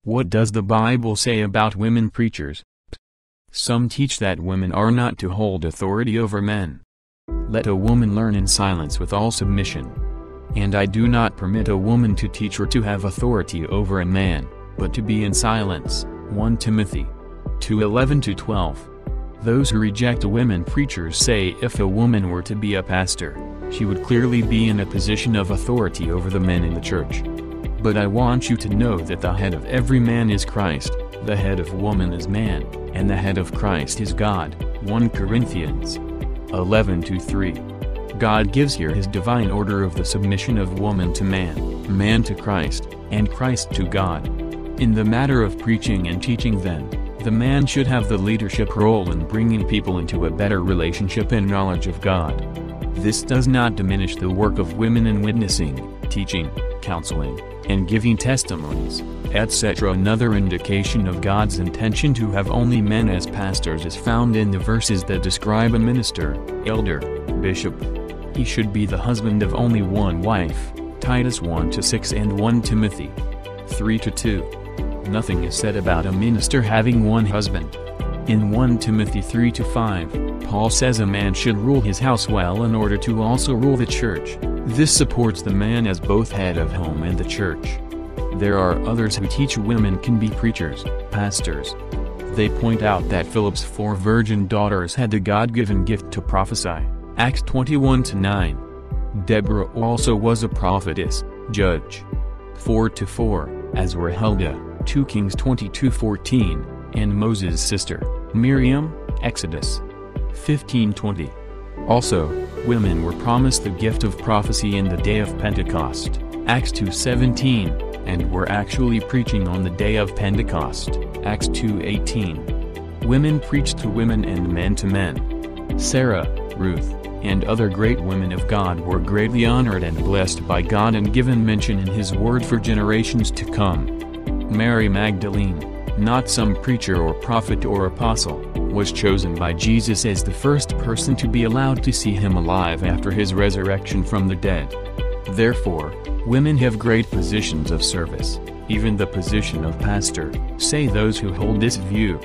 What does the Bible say about women preachers? Some teach that women are not to hold authority over men. Let a woman learn in silence with all submission. And I do not permit a woman to teach or to have authority over a man, but to be in silence. 1 Timothy 2:11-12. Those who reject women preachers say if a woman were to be a pastor, she would clearly be in a position of authority over the men in the church. But I want you to know that the head of every man is Christ, the head of woman is man, and the head of Christ is God. 1 Corinthians 11:3. God gives here his divine order of the submission of woman to man, man to Christ, and Christ to God. In the matter of preaching and teaching then, the man should have the leadership role in bringing people into a better relationship and knowledge of God. This does not diminish the work of women in witnessing, teaching, counseling, and giving testimonies, etc. Another indication of God's intention to have only men as pastors is found in the verses that describe a minister, elder, bishop. He should be the husband of only one wife, Titus 1:6 and 1 Timothy 3:2. Nothing is said about a minister having one husband. In 1 Timothy 3:5, Paul says a man should rule his house well in order to also rule the church. This supports the man as both head of home and the church. There are others who teach women can be preachers, pastors. They point out that Philip's 4 virgin daughters had the God-given gift to prophesy, Acts 21:9. Deborah also was a prophetess, Judge 4:4, as were Huldah, 2 Kings 22:14, and Moses' sister, Miriam, Exodus 15:20. Also, women were promised the gift of prophecy in the day of Pentecost, Acts 2:17, and were actually preaching on the day of Pentecost, Acts 2:18. Women preached to women and men to men. Sarah, Ruth, and other great women of God were greatly honored and blessed by God and given mention in His Word for generations to come. Mary Magdalene, not some preacher or prophet or apostle, was chosen by Jesus as the first person to be allowed to see Him alive after His resurrection from the dead. Therefore, women have great positions of service, even the position of pastor, say those who hold this view.